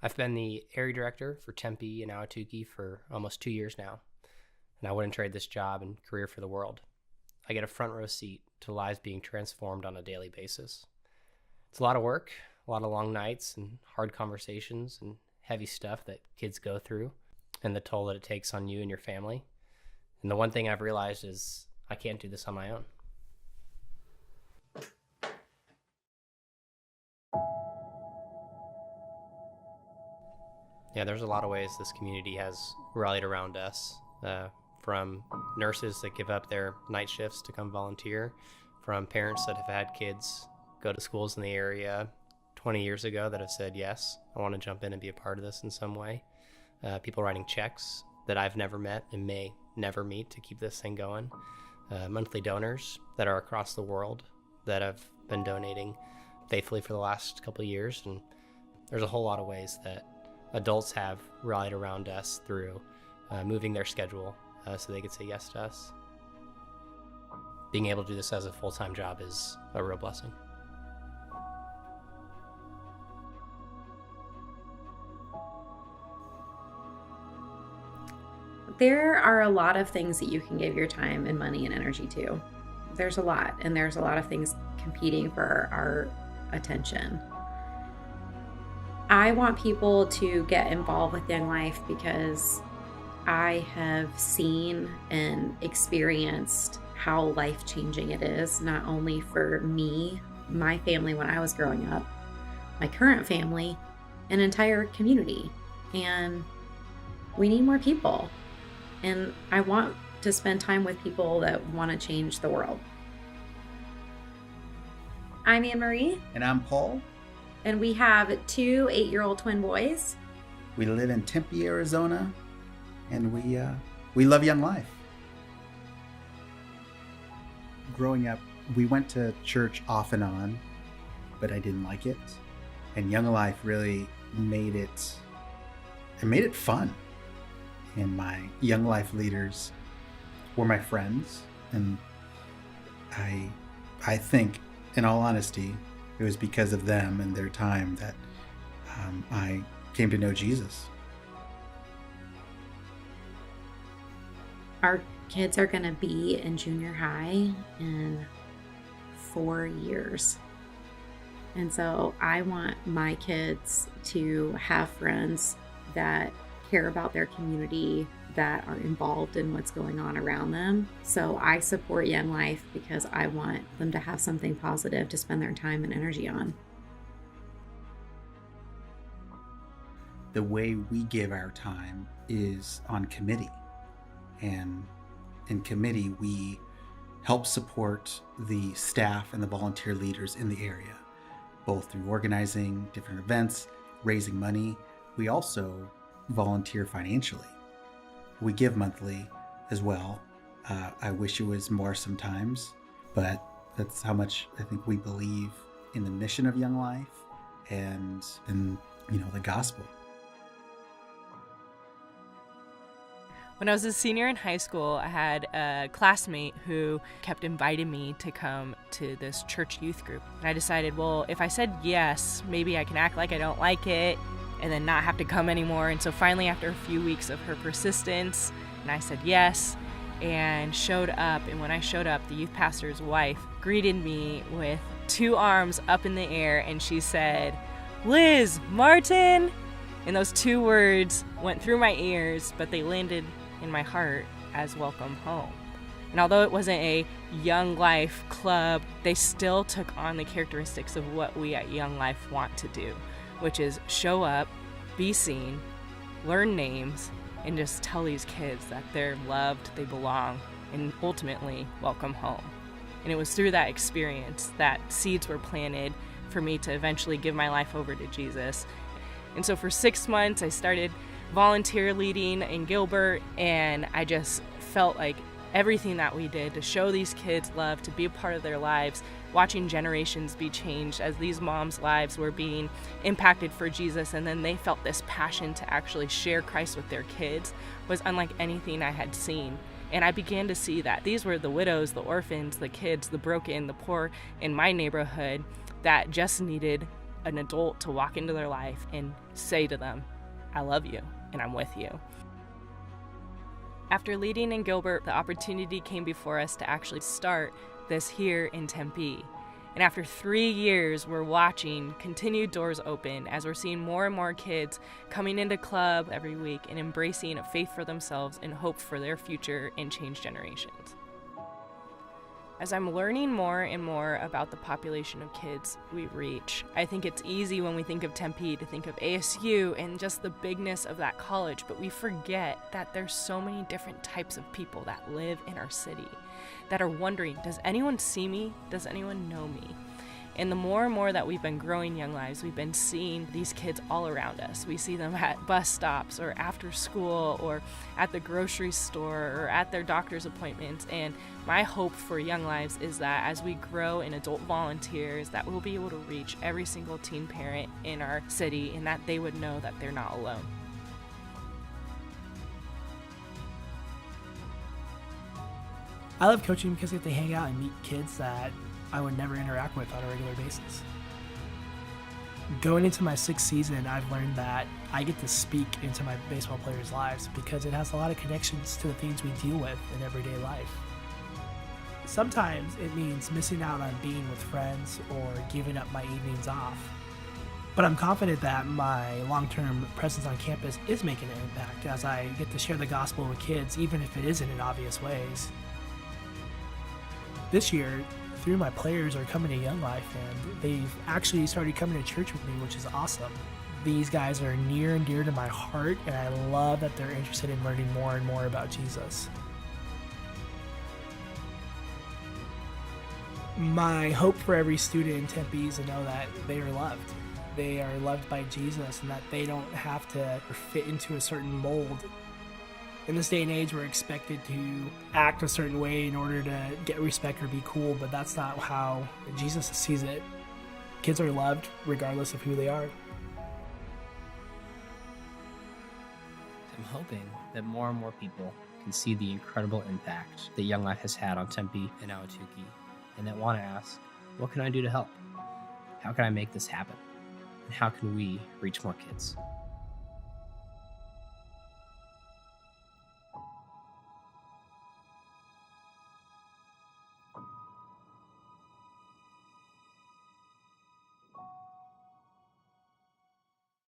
I've been the area director for Tempe and Tukee for almost 2 years now, and I wouldn't trade this job and career for the world. I get a front row seat to lives being transformed on a daily basis. It's a lot of work, a lot of long nights and hard conversations and heavy stuff that kids go through and the toll that it takes on you and your family. And the one thing I've realized is I can't do this on my own. Yeah, there's a lot of ways this community has rallied around us, from nurses that give up their night shifts to come volunteer, from parents that have had kids go to schools in the area 20 years ago that have said, yes, I want to jump in and be a part of this in some way. People writing checks that I've never met and may never meet to keep this thing going. Monthly donors that are across the world that have been donating faithfully for the last couple of years. And there's a whole lot of ways that adults have rallied around us through moving their schedule so they could say yes to us. Being able to do this as a full-time job is a real blessing. There are a lot of things that you can give your time and money and energy to. There's a lot, and there's a lot of things competing for our attention. I want people to get involved with Young Life because I have seen and experienced how life-changing it is, not only for me, my family when I was growing up, my current family, an entire community. And we need more people. And I want to spend time with people that want to change the world. I'm Anne-Marie. And I'm Paul. And we have 2 8-year-old twin boys. We live in Tempe, Arizona, and we love Young Life. Growing up, we went to church off and on, but I didn't like it. And Young Life really made it fun. And my Young Life leaders were my friends, and I think, in all honesty, it was because of them and their time that I came to know Jesus. Our kids are going to be in junior high in 4 years. And so I want my kids to have friends that care about their community, that are involved in what's going on around them. So I support Young Life because I want them to have something positive to spend their time and energy on. The way we give our time is on committee. And in committee, we help support the staff and the volunteer leaders in the area, both through organizing different events, raising money. We also volunteer financially. We give monthly as well. I wish it was more sometimes, but that's how much I think we believe in the mission of Young Life and in, the gospel. When I was a senior in high school, I had a classmate who kept inviting me to come to this church youth group. And I decided, well, if I said yes, maybe I can act like I don't like it and then not have to come anymore. And so finally, after a few weeks of her persistence, and I said yes and showed up. And when I showed up, the youth pastor's wife greeted me with 2 arms up in the air, and she said, "Liz, Martin!" And those 2 words went through my ears, but they landed in my heart as welcome home. And although it wasn't a Young Life club, they still took on the characteristics of what we at Young Life want to do, which is show up, be seen, learn names, and just tell these kids that they're loved, they belong, and ultimately welcome home. And it was through that experience that seeds were planted for me to eventually give my life over to Jesus. And so for 6 months, I started volunteer leading in Gilbert, and I just felt like everything that we did to show these kids love, to be a part of their lives, watching generations be changed as these moms' lives were being impacted for Jesus, and then they felt this passion to actually share Christ with their kids, was unlike anything I had seen. And I began to see that these were the widows, the orphans, the kids, the broken, the poor in my neighborhood that just needed an adult to walk into their life and say to them, I love you and I'm with you. After leading in Gilbert, the opportunity came before us to actually start this here in Tempe. And after 3 years, we're watching continued doors open as we're seeing more and more kids coming into club every week and embracing a faith for themselves and hope for their future and change generations. As I'm learning more and more about the population of kids we reach, I think it's easy when we think of Tempe to think of ASU and just the bigness of that college, but we forget that there's so many different types of people that live in our city that are wondering, does anyone see me? Does anyone know me? And the more and more that we've been growing Young Lives, we've been seeing these kids all around us. We see them at bus stops or after school or at the grocery store or at their doctor's appointments. And my hope for Young Lives is that as we grow in adult volunteers, that we'll be able to reach every single teen parent in our city and that they would know that they're not alone. I love coaching because I get to hang out and meet kids that I would never interact with on a regular basis. Going into my 6th season, I've learned that I get to speak into my baseball players' lives because it has a lot of connections to the things we deal with in everyday life. Sometimes it means missing out on being with friends or giving up my evenings off. But I'm confident that my long-term presence on campus is making an impact as I get to share the gospel with kids, even if it isn't in obvious ways. This year, through my players are coming to Young Life, and they've actually started coming to church with me, which is awesome. These guys are near and dear to my heart, and I love that they're interested in learning more and more about Jesus. My hope for every student in Tempe is to know that they are loved. They are loved by Jesus, and that they don't have to fit into a certain mold. In this day and age, we're expected to act a certain way in order to get respect or be cool, but that's not how Jesus sees it. Kids are loved regardless of who they are. I'm hoping that more and more people can see the incredible impact that Young Life has had on Tempe and Tempe-Tukee, and that want to ask, what can I do to help? How can I make this happen? And how can we reach more kids?